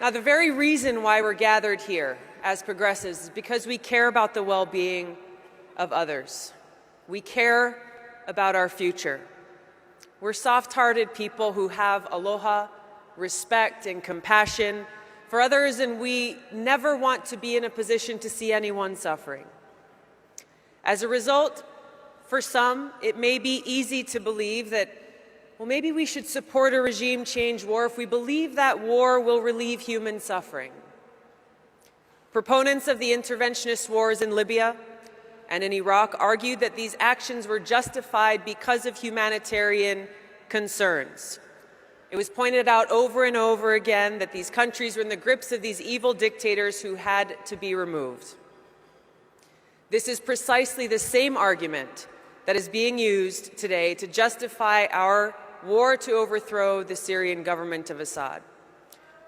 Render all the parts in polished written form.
Now, the very reason why we're gathered here as progressives is because we care about the well-being of others. We care about our future. We're soft-hearted people who have aloha, respect, and compassion for others, and we never want to be in a position to see anyone suffering. As a result, for some, it may be easy to believe that, well, maybe we should support a regime change war if we believe that war will relieve human suffering. Proponents of the interventionist wars in Libya and in Iraq argued that these actions were justified because of humanitarian concerns. It was pointed out over and over again that these countries were in the grips of these evil dictators who had to be removed. This is precisely the same argument that is being used today to justify our war to overthrow the Syrian government of Assad.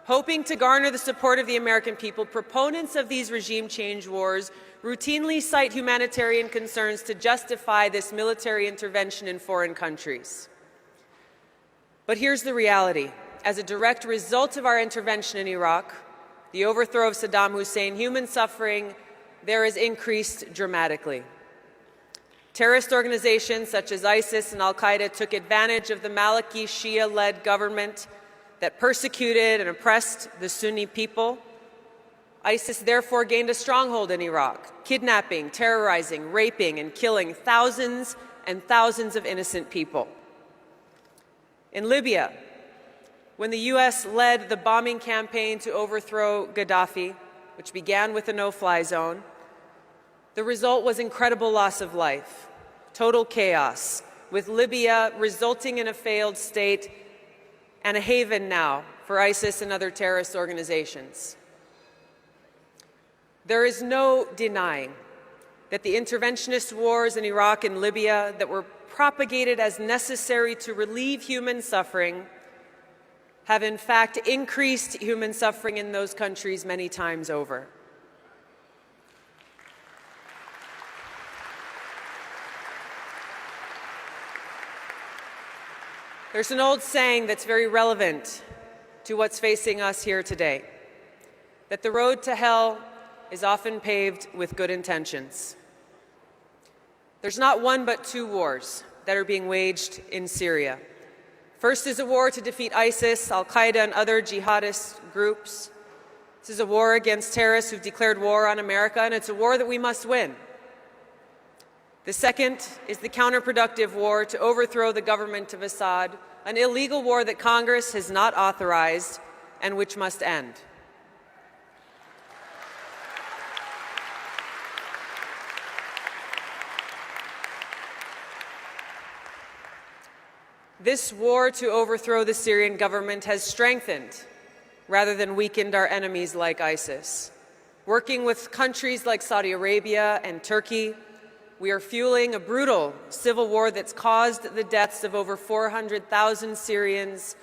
Hoping to garner the support of the American people, proponents of these regime change wars routinely cite humanitarian concerns to justify this military intervention in foreign countries. But here's the reality. As a direct result of our intervention in Iraq, the overthrow of Saddam Hussein, human suffering there has increased dramatically. Terrorist organizations such as ISIS and al-Qaeda took advantage of the Maliki Shia-led government that persecuted and oppressed the Sunni people. ISIS therefore gained a stronghold in Iraq, kidnapping, terrorizing, raping, and killing thousands and thousands of innocent people. In Libya, when the U.S. led the bombing campaign to overthrow Gaddafi, which began with a no-fly zone, the result was incredible loss of life, total chaos, with Libya resulting in a failed state and a haven now for ISIS and other terrorist organizations. There is no denying that the interventionist wars in Iraq and Libya that were propagated as necessary to relieve human suffering have in fact increased human suffering in those countries many times over. There's an old saying that's very relevant to what's facing us here today, that the road to hell is often paved with good intentions. There's not one but two wars that are being waged in Syria. First is a war to defeat ISIS, al-Qaeda, and other jihadist groups. This is a war against terrorists who've declared war on America, and it's a war that we must win. The second is the counterproductive war to overthrow the government of Assad, an illegal war that Congress has not authorized and which must end. This war to overthrow the Syrian government has strengthened rather than weakened our enemies like ISIS. Working with countries like Saudi Arabia and Turkey, we are fueling a brutal civil war that's caused the deaths of over 400,000 Syrians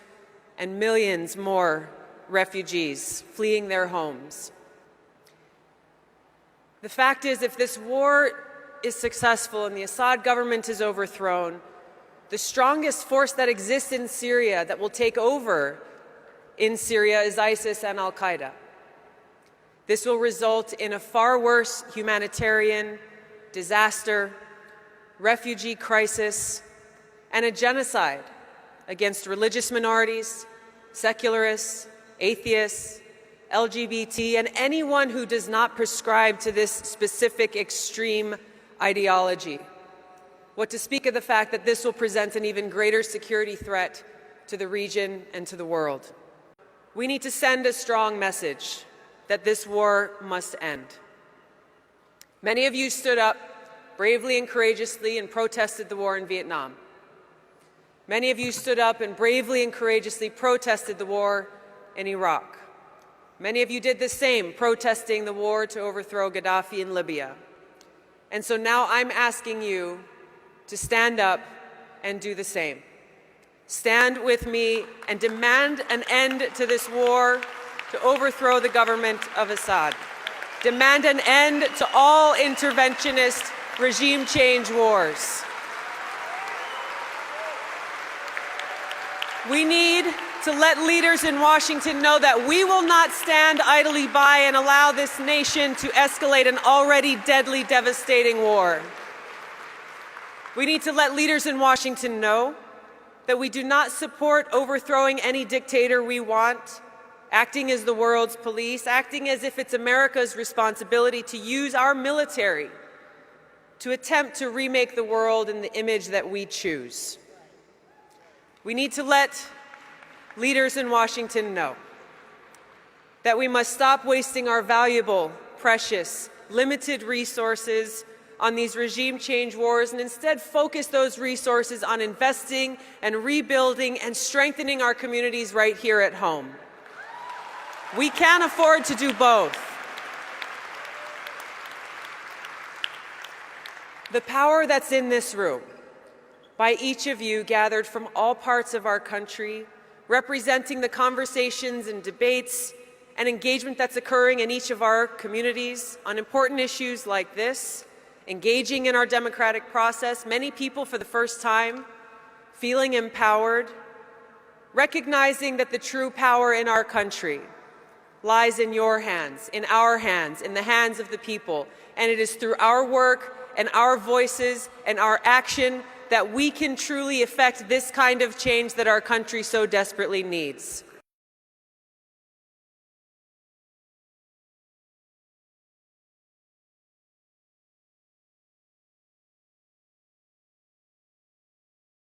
and millions more refugees fleeing their homes. The fact is, if this war is successful and the Assad government is overthrown, the strongest force that exists in Syria that will take over in Syria is ISIS and al-Qaeda. This will result in a far worse humanitarian disaster, refugee crisis, and a genocide against religious minorities, secularists, atheists, LGBT, and anyone who does not prescribe to this specific extreme ideology. What to speak of the fact that this will present an even greater security threat to the region and to the world. We need to send a strong message that this war must end. Many of you stood up bravely and courageously and protested the war in Vietnam. Many of you stood up and bravely and courageously protested the war in Iraq. Many of you did the same, protesting the war to overthrow Gaddafi in Libya. And so now I'm asking you to stand up and do the same. Stand with me and demand an end to this war to overthrow the government of Assad. Demand an end to all interventionist regime change wars. We need to let leaders in Washington know that we will not stand idly by and allow this nation to escalate an already deadly, devastating war. We need to let leaders in Washington know that we do not support overthrowing any dictator we want, acting as the world's police, acting as if it's America's responsibility to use our military to attempt to remake the world in the image that we choose. We need to let leaders in Washington know that we must stop wasting our valuable, precious, limited resources on these regime change wars and instead focus those resources on investing and rebuilding and strengthening our communities right here at home. We can afford to do both. The power that's in this room, by each of you gathered from all parts of our country, representing the conversations and debates and engagement that's occurring in each of our communities on important issues like this, engaging in our democratic process, many people for the first time feeling empowered, recognizing that the true power in our country lies in your hands, in our hands, in the hands of the people. And it is through our work and our voices and our action that we can truly effect this kind of change that our country so desperately needs.